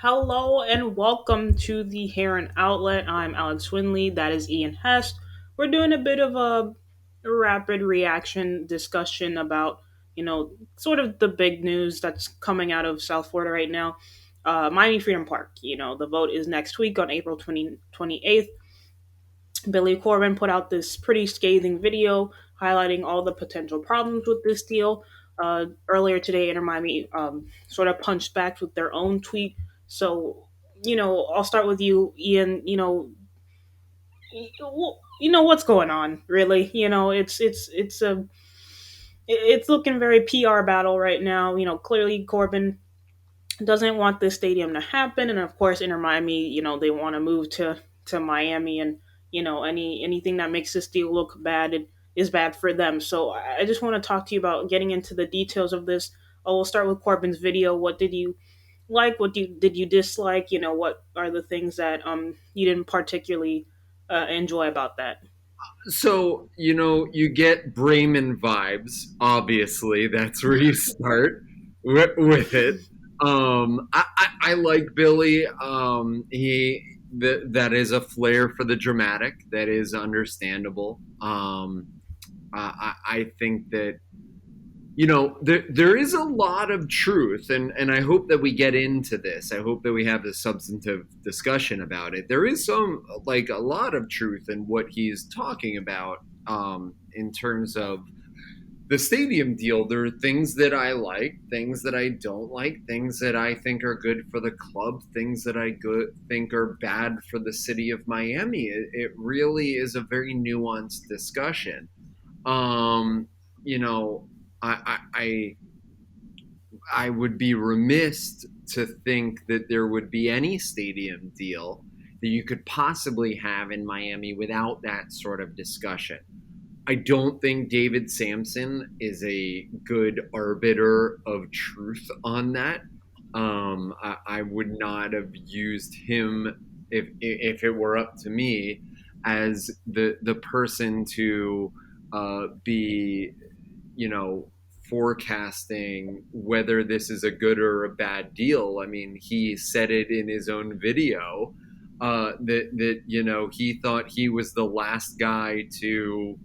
Hello and welcome to the Heron Outlet. I'm Alex Winley. That is Ian Hest. We're doing a bit of a rapid reaction discussion about, sort of the big news that's coming out of South Florida right now. Miami Freedom Park. The vote is next week on April 28th. Billy Corben put out this pretty scathing video highlighting all the potential problems with this deal. Earlier today, Inter Miami sort of punched back with their own tweet. So, I'll start with you, Ian. What's going on, really. It's looking very PR battle right now. Clearly Corbin doesn't want this stadium to happen, and of course, Inter Miami, they want to move to Miami, and anything that makes this deal look bad is bad for them. So I just want to talk to you about getting into the details of this. We'll start with Corbin's video. What did you like? Did you dislike? What are the things that you didn't particularly enjoy about that? So, you get Bremen vibes, obviously. That's where you start with it. I like Billy. That is a flair for the dramatic. That is understandable. I think that there is a lot of truth, and I hope that we get into this. I hope that we have a substantive discussion about it. There is like a lot of truth in what he's talking about, in terms of the stadium deal. There are things that I like, things that I don't like, things that I think are good for the club, things that think are bad for the city of Miami. It really is a very nuanced discussion. You know, I I would be remiss to think that there would be any stadium deal that you could possibly have in Miami without that sort of discussion. I don't think David Sampson is a good arbiter of truth on that. I would not have used him if it were up to me as the person to be, you know, forecasting whether this is a good or a bad deal. I mean, he said it in his own video, that he thought he was the last guy to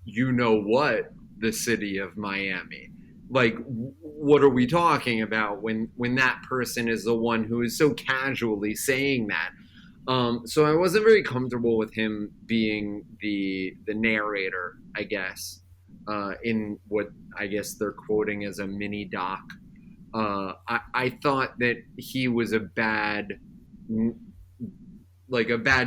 what the city of Miami. Like, what are we talking about when that person is the one who is so casually saying that? So I wasn't very comfortable with him being the narrator, I guess, in what I guess they're quoting as a mini doc. I thought that he was a bad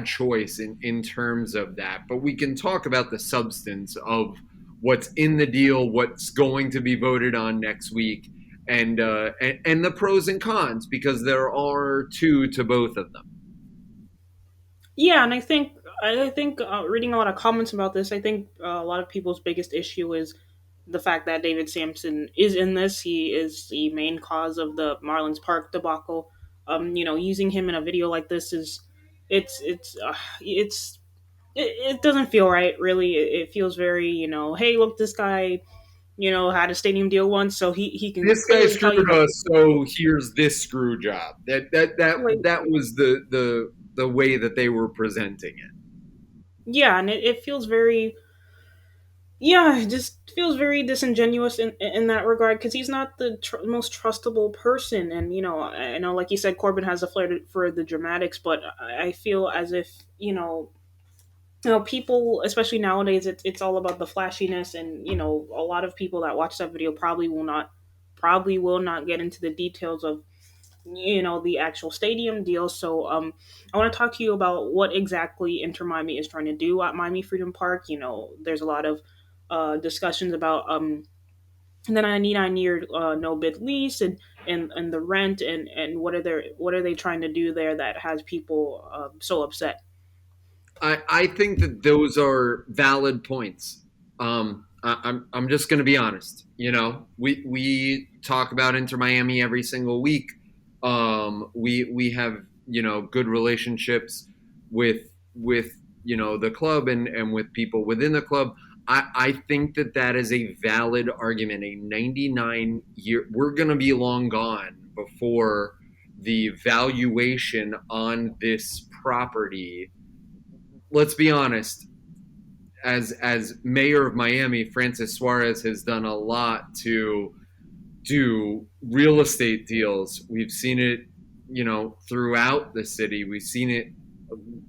choice in terms of that. But we can talk about the substance of what's in the deal, what's going to be voted on next week, and the pros and cons, because there are two to both of them. Yeah, and I think reading a lot of comments about this, I think a lot of people's biggest issue is the fact that David Sampson is in this. He is the main cause of the Marlins Park debacle. Using him in a video like this is it's it doesn't feel right. Really, it feels very, hey, look, this guy, had a stadium deal once, so he can This guy clearly tell you screwed that. us, so here's this screw job. Like, That was the way that they were presenting it. yeah, and it feels very, yeah, it just feels very disingenuous in that regard because he's not the most trustable person. And I know, like you said, Corbin has a flair for the dramatics, but I feel as if people, especially nowadays, it's all about the flashiness, and a lot of people that watch that video probably will not get into the details of the actual stadium deal. So I want to talk to you about what exactly Inter Miami is trying to do at Miami Freedom Park. There's a lot of discussions about the 99-year no bid lease, and the rent, and what are they trying to do there that has people so upset. I think that those are valid points. I'm just going to be honest. We talk about Inter Miami every single week. We have good relationships with the club, and with people within the club. I think that is a valid argument. A 99-year, we're going to be long gone before the valuation on this property. Let's be honest, as mayor of Miami, Francis Suarez has done a lot to do real estate deals. We've seen it, throughout the city. We've seen it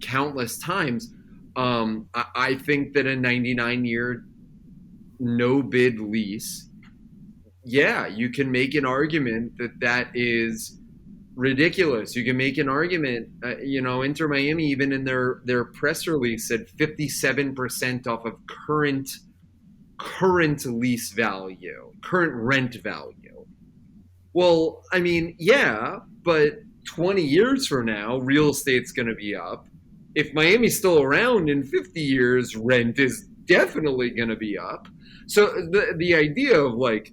countless times. I think that a 99-year no bid lease, yeah, you can make an argument that that is ridiculous. You can make an argument, Inter Miami, even in their press release, said 57% off of current lease value, current rent value. Well, I mean, yeah, but 20 years from now, real estate's going to be up. If Miami's still around in 50 years, rent is definitely going to be up. So the idea of like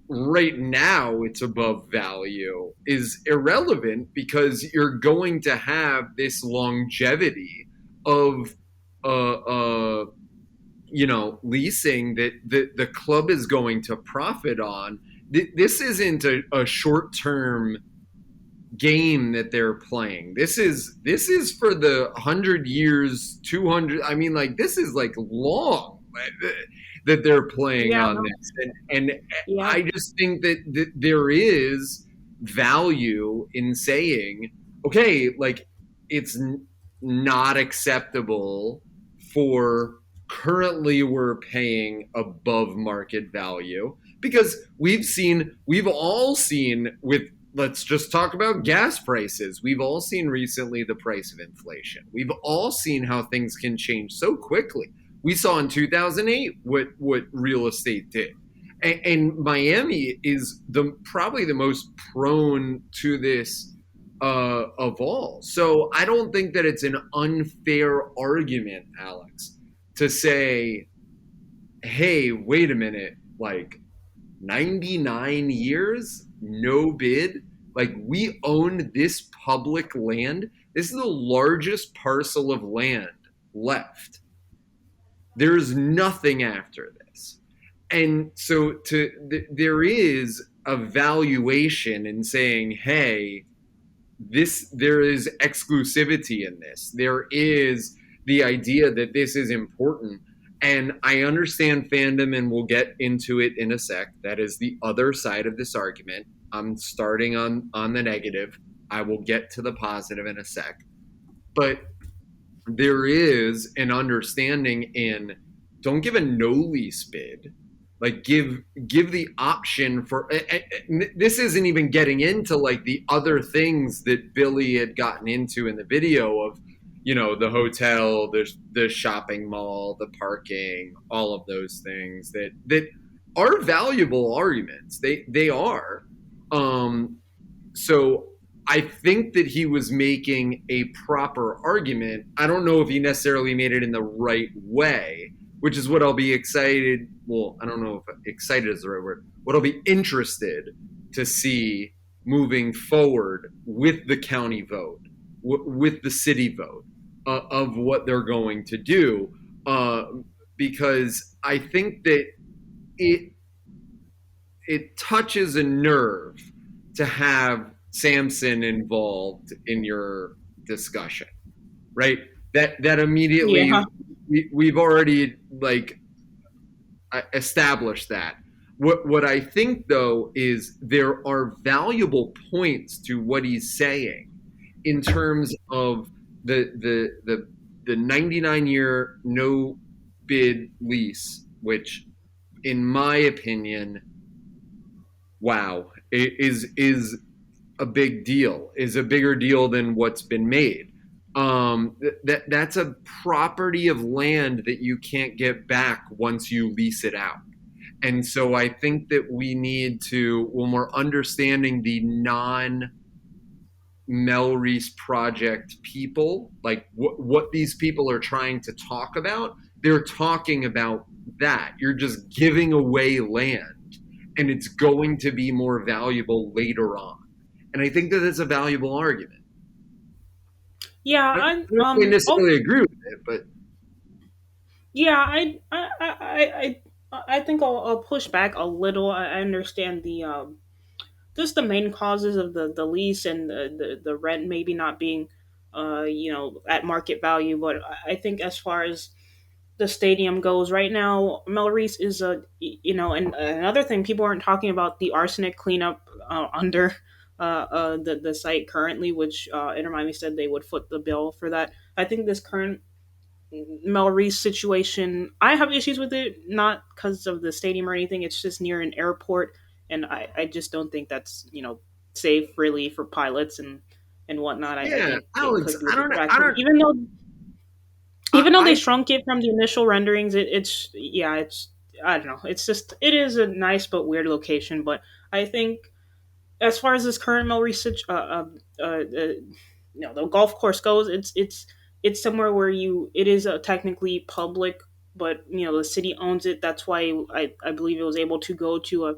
right now it's above value is irrelevant because you're going to have this longevity of leasing that the club is going to profit on. This isn't a short term game that they're playing. This is for the 100 years, 200. I mean, like this is like long that they're playing Yeah, on no, this, and yeah, I just think that there is value in saying, okay, like it's not acceptable for currently we're paying above market value because we've all seen with, let's just talk about gas prices. We've all seen recently the price of inflation. We've all seen how things can change so quickly. We saw in 2008 what real estate did. And Miami is probably the most prone to this of all. So I don't think that it's an unfair argument, Alex, to say, hey, wait a minute, like 99 years, no bid. Like we own this public land. This is the largest parcel of land left. There's nothing after this. And so there is a valuation in saying, hey, there is exclusivity in this. There is the idea that this is important. And I understand fandom, and we'll get into it in a sec. That is the other side of this argument. I'm starting on the negative. I will get to the positive in a sec. But there is an understanding in don't give a no lease bid, like give the option for this isn't even getting into like the other things that Billy had gotten into in the video of the hotel, there's the shopping mall, the parking, all of those things that are valuable arguments. They are. So I think that he was making a proper argument. I don't know if he necessarily made it in the right way, which is what I'll be excited. Well, I don't know if excited is the right word. What I'll be interested to see moving forward with the county vote, with the city vote, of what they're going to do, because I think that it it touches a nerve to have Samson involved in your discussion, right? That immediately yeah, we've already like established that. What I think though is there are valuable points to what he's saying in terms of the 99-year no bid lease, which in my opinion, wow, is a big deal, is a bigger deal than what's been made. That's a property of land that you can't get back once you lease it out. And so I think that we need to, when we're understanding the non Melreese project people, like what these people are trying to talk about, they're talking about that. You're just giving away land and it's going to be more valuable later on. And I think that that's a valuable argument. yeah. I don't Oh, necessarily agree with it, but yeah. I think I'll push back a little. I understand just the main causes of the lease and the rent maybe not being at market value. But I think as far as the stadium goes right now, Melreese is a and another thing people aren't talking about the arsenic cleanup under the site currently, which Inter Miami said they would foot the bill for that. I think this current Melreese situation, I have issues with it, not because of the stadium or anything. It's just near an airport, and I just don't think that's safe really for pilots and whatnot. I Yeah, think it Alex, could be a I distraction, don't, even though they I shrunk it from the initial renderings. It's yeah, it's I don't know. It's just it is a nice but weird location, but I think as far as this current Mill Research, the golf course goes, it's somewhere where it is technically public, but the city owns it. That's why I believe it was able to go to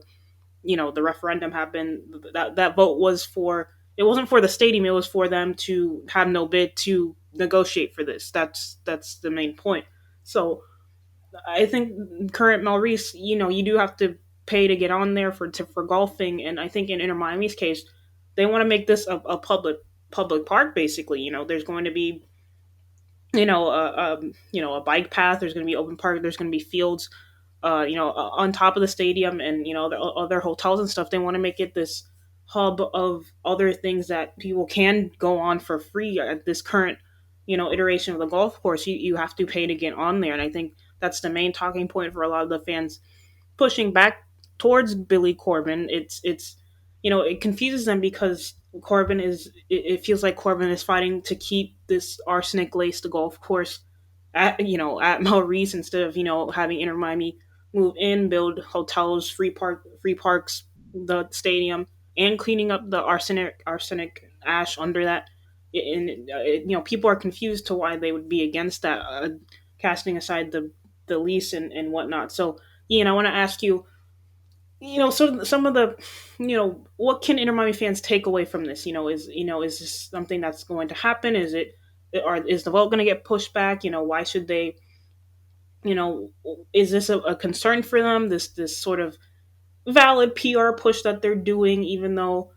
the referendum happened. That vote was for it wasn't for the stadium. It was for them to have no bid to negotiate for this. That's the main point. So I think current Maurice, you do have to pay to get on there for golfing, and I think in Inter Miami's case, they want to make this a public park. Basically, there's going to be a bike path. There's going to be open park. There's going to be fields, on top of the stadium, and the other hotels and stuff. They want to make it this hub of other things that people can go on for free at this current iteration of the golf course. You have to pay to get on there, and I think that's the main talking point for a lot of the fans pushing back towards Billy Corben. It's it confuses them because Corbin is it feels like Corbin is fighting to keep this arsenic laced golf course at Maurice instead of having Inter Miami move in, build hotels, free parks, the stadium, and cleaning up the arsenic ash under that. And people are confused to why they would be against that, casting aside the lease and whatnot. So Ian, I want to ask you, so some of the, what can Inter Miami fans take away from this? Is this something that's going to happen? Is the vote going to get pushed back? Why should they? Is this a concern for them? This sort of valid PR push that they're doing, even though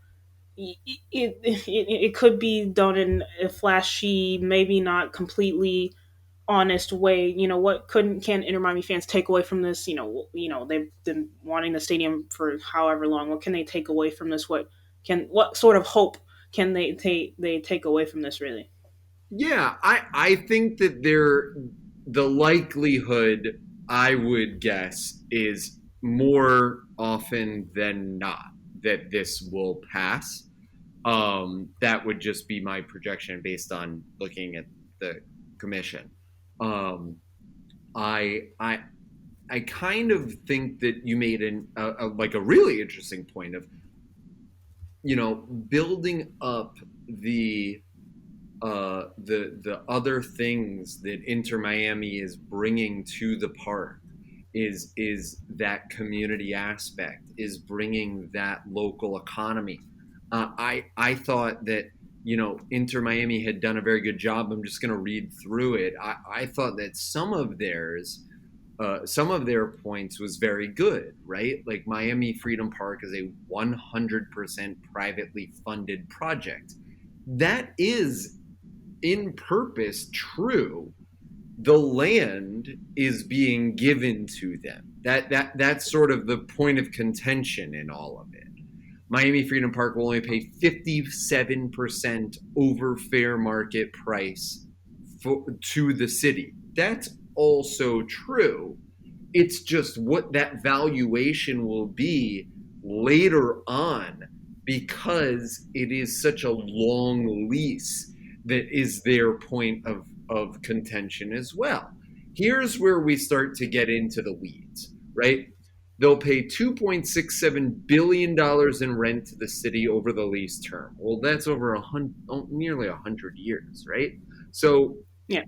it could be done in a flashy, maybe not completely honest way. What couldn't can Inter Miami fans take away from this? They've been wanting the stadium for however long. What can they take away from this? What sort of hope can they take away from this? Really? Yeah, I think that the likelihood, I would guess, is more often than not that this will pass. That would just be my projection based on looking at the commission. Um, I I kind of think that you made like a really interesting point of building up the other things that Inter Miami is bringing to the park is that community aspect, is bringing that local economy. I thought that Inter Miami had done a very good job. I'm just going to read through it. I thought that some of their points was very good, right? Like Miami Freedom Park is a 100% privately funded project. That is in purpose true. The land is being given to them. That's sort of the point of contention in all of it. Miami Freedom Park will only pay 57% over fair market price to the city. That's also true. It's just what that valuation will be later on, because it is such a long lease that is their point of contention as well. Here's where we start to get into the weeds, right? They'll pay $2.67 billion in rent to the city over the lease term. Well, that's over nearly 100 years, right? So Yeah.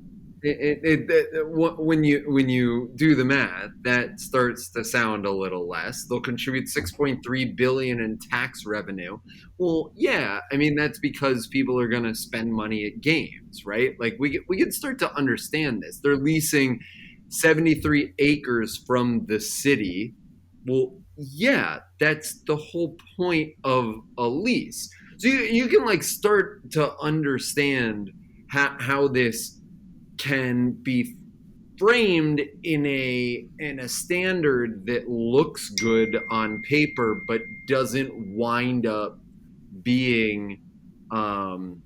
when you do the math, that starts to sound a little less. They'll contribute 6.3 billion in tax revenue. Well, yeah, I mean that's because people are going to spend money at games, right? Like we can start to understand this. They're leasing 73 acres from the city. Well, yeah, that's the whole point of a lease. So you can like start to understand how this can be framed in a standard that looks good on paper but doesn't wind up being um,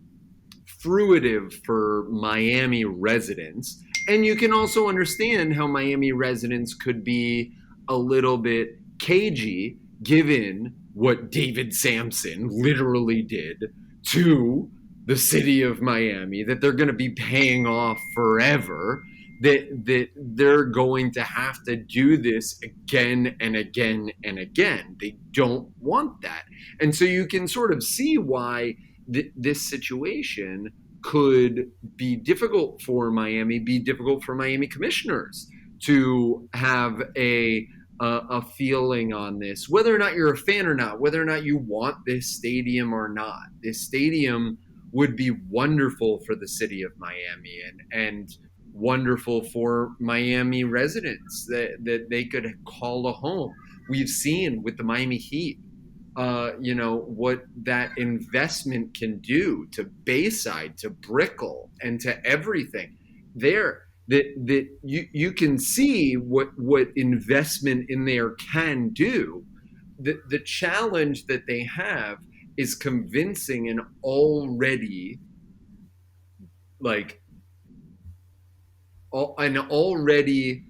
fruitive for Miami residents. And you can also understand how Miami residents could be a little bit cagey given what David Sampson literally did to the city of Miami, that they're going to be paying off forever, that they're going to have to do this again and again and again. They don't want that. And so you can sort of see why this situation could be difficult for Miami, be difficult for Miami commissioners to have a feeling on this, whether or not you're a fan or not, whether or not you want this stadium or not. This stadium would be wonderful for the city of Miami and wonderful for Miami residents that they could call a home. We've seen with the Miami Heat, what that investment can do to Bayside, to Brickell, and to everything there. That you can see what investment in there can do. The challenge that they have is convincing like an already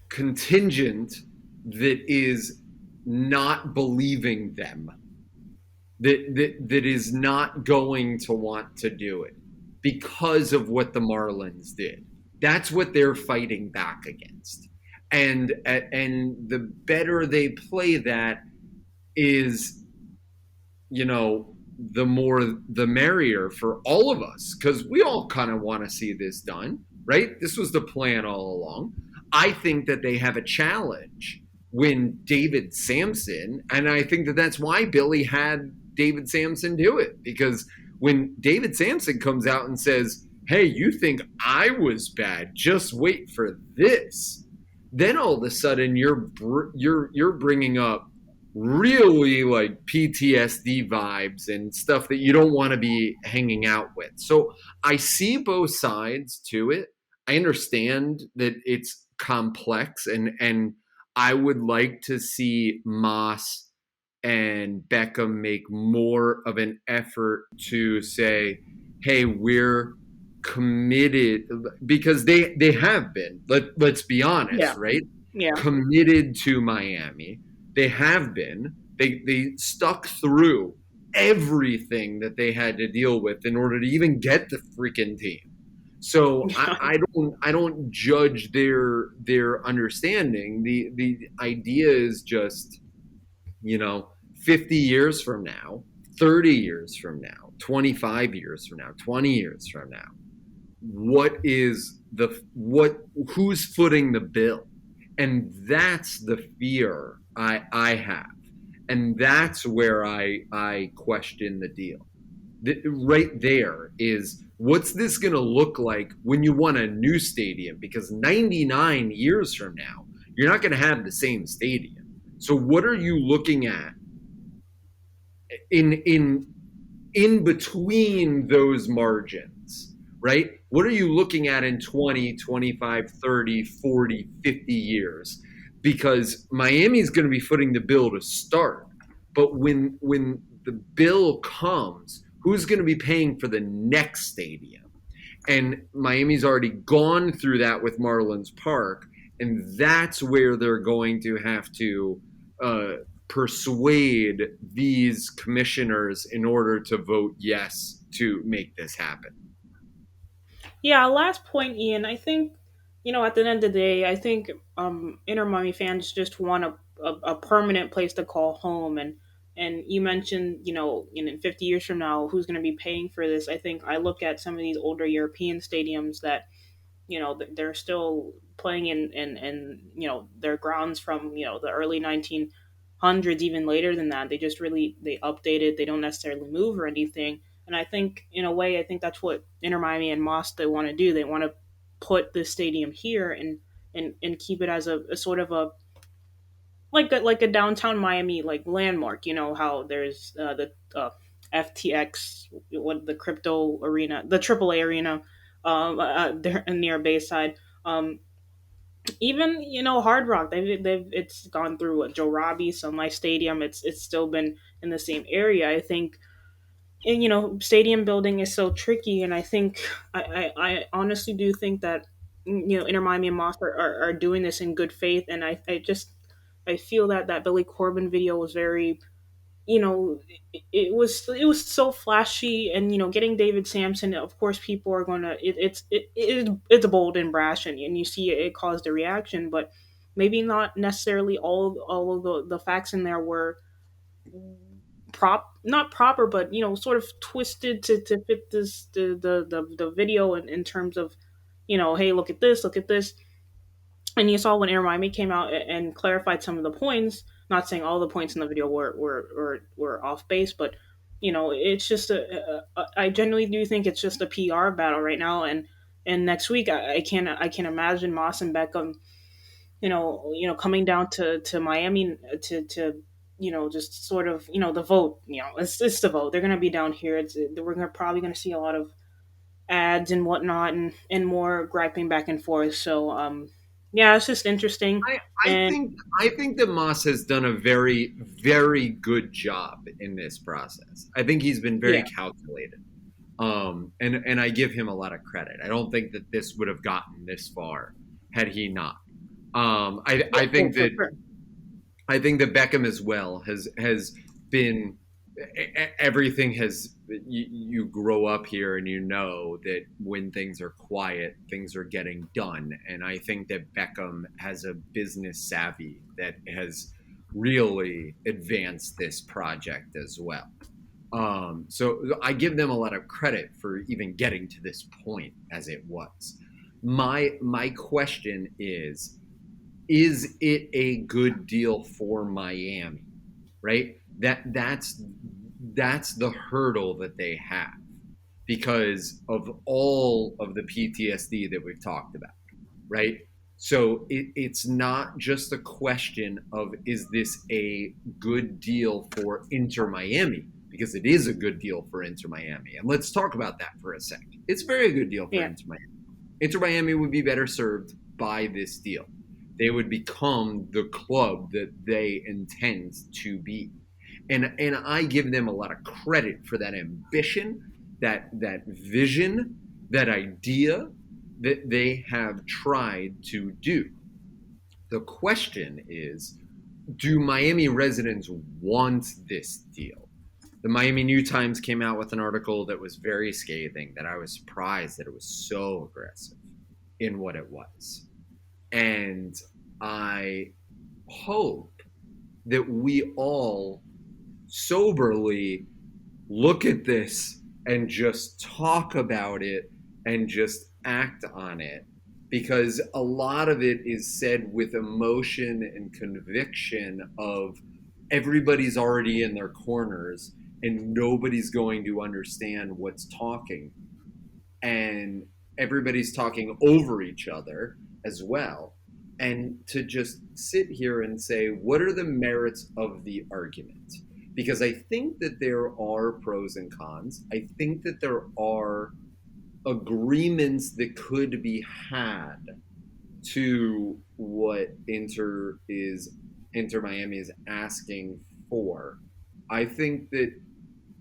contingent that is not believing them, that is not going to want to do it because of what the Marlins did. That's what they're fighting back against. And the better they play that is, the more the merrier for all of us, because we all kind of want to see this done, right? This was the plan all along. I think that they have a challenge when David Sampson, and I think that that's why Billy had David Sampson do it, because when David Sampson comes out and says, "Hey, you think I was bad? Just wait for this." Then all of a sudden you're bringing up really like PTSD vibes and stuff that you don't want to be hanging out with. So I see both sides to it. I understand that it's complex, and I would like to see Moss and Beckham make more of an effort to say, "Hey, we're committed," because they have been. Let's be honest, Yeah, right? yeah. Committed to Miami. They have been. They stuck through everything that they had to deal with in order to even get the freaking team. So I don't judge their understanding. The idea is just, 50 years from now, 30 years from now, 25 years from now, 20 years from now, what who's footing the bill? And that's the fear I have. And that's where I question the deal. Right there is, what's this going to look like when you want a new stadium? Because 99 years from now, you're not going to have the same stadium. So what are you looking at in in in between those margins, right? What are you looking at in 20, 25, 30, 40, 50 years? Because Miami's going to be footing the bill to start. But when the bill comes, who's going to be paying for the next stadium? And Miami's already gone through that with Marlins Park, and that's where they're going to have to uh, persuade these commissioners in order to vote yes to make this happen. Yeah, last point, Ian. I think, at the end of the day, I think Inter Miami fans just want a permanent place to call home. And you mentioned, in 50 years from now, who's going to be paying for this? I think I look at some of these older European stadiums that, they're still playing in their grounds from, the early 1900s, even later than that. They just really, they update it. They don't necessarily move or anything. And I think, in a way, I think that's what Inter Miami and Moss, they want to do. They want to put this stadium here and keep it as a sort of a like a downtown Miami like landmark. You know how there's the FTX, what the crypto arena, the AAA arena, there near Bayside. Even Hard Rock, they've it's gone through Joe Robbie, Sun Life Stadium. It's still been in the same area. I think, and stadium building is so tricky, and I think I honestly do think that Inter Miami and Moss are doing this in good faith, and I feel that that Billy Corben video was very, it was so flashy, and getting David Sampson, of course people are gonna it's bold and brash, and you see it caused a reaction, but maybe not necessarily all of the facts in there were not proper, but sort of twisted to fit this the video in terms of, hey, look at this. And you saw when Air Miami came out and clarified some of the points, not saying all the points in the video were off base, but it's just I genuinely do think it's just a PR battle right now, and next week I can't imagine Moss and Beckham, coming down to Miami to just sort of, the vote. It's the vote. They're gonna be down here. Probably gonna see a lot of ads and whatnot, and more griping back and forth. So yeah, it's just interesting. I, I And think I think that Moss has done a very, very good job in this process. I think he's been very yeah, calculated. And I give him a lot of credit. I don't think that this would have gotten this far had he not. I oh, think for that sure. Beckham as well has been everything has you grow up here and you know that when things are quiet, things are getting done. And I think that Beckham has a business savvy that has really advanced this project as well. So I give them a lot of credit for even getting to this point as it was. My question is it a good deal for Miami? Right? That's the hurdle that they have because of all of the PTSD that we've talked about, right? So it's not just a question of is this a good deal for Inter Miami, because it is a good deal for Inter Miami. And let's talk about that for a second. It's a very good deal for Yeah, Inter Miami. Inter Miami would be better served by this deal. They would become the club that they intend to be. And I give them a lot of credit for that ambition, that vision, that idea that they have tried to do. The question is, do Miami residents want this deal? The Miami New Times came out with an article that was very scathing, that I was surprised that it was so aggressive in what it was. And I hope that we all soberly look at this and just talk about it and just act on it, because a lot of it is said with emotion and conviction of everybody's already in their corners and nobody's going to understand what's talking, and everybody's talking over each other as well. And to just sit here and say, what are the merits of the argument? Because I think that there are pros and cons. I think that there are agreements that could be had to what Inter Miami is asking for. I think that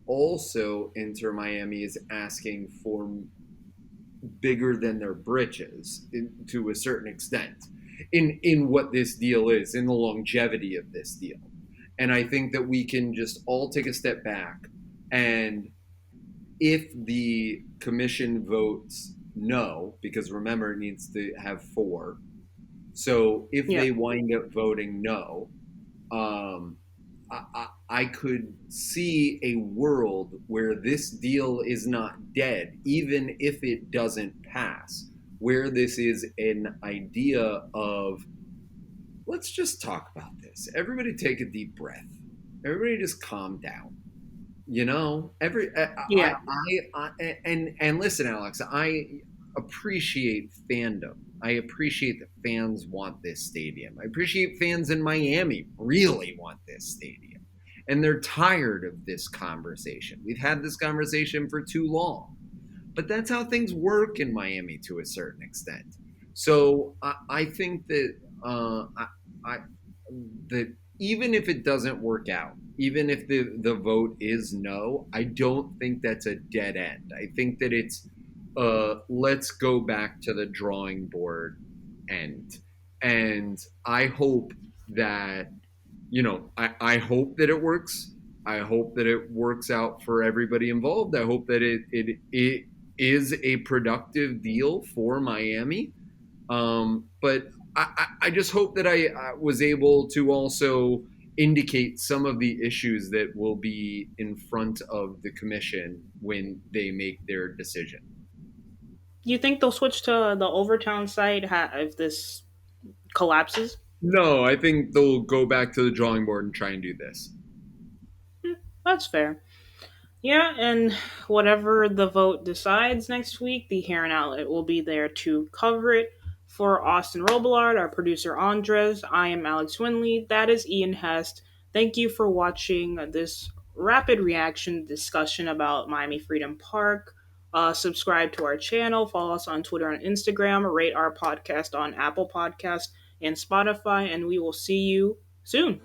also Inter Miami is asking for bigger than their britches to a certain extent in what this deal is, in the longevity of this deal. And I think that we can just all take a step back, and if the commission votes no, because remember it needs to have four, so if yeah, they wind up voting no, um, I could see a world where this deal is not dead, even if it doesn't pass, where this is an idea of let's just talk about this. Everybody take a deep breath. Everybody just calm down. Every yeah, and listen, Alex. appreciate fandom. I appreciate that fans want this stadium. I appreciate fans in Miami really want this stadium. And they're tired of this conversation. We've had this conversation for too long. But that's how things work in Miami to a certain extent. So I think that I that even if it doesn't work out, even if the vote is no, I don't think that's a dead end. I think that it's let's go back to the drawing board end. And I hope that, I hope that it works. I hope that it works out for everybody involved. I hope that it is a productive deal for Miami. But I just hope that I was able to also indicate some of the issues that will be in front of the commission when they make their decision. You think they'll switch to the Overtown site if this collapses? No, I think they'll go back to the drawing board and try and do this. That's fair. Yeah, and whatever the vote decides next week, the Heron Outlet will be there to cover it. For Austin Robillard, our producer Andres, I am Alex Winley. That is Ian Hest. Thank you for watching this rapid reaction discussion about Miami Freedom Park. Subscribe to our channel, follow us on Twitter and Instagram, rate our podcast on Apple Podcasts and Spotify, and we will see you soon.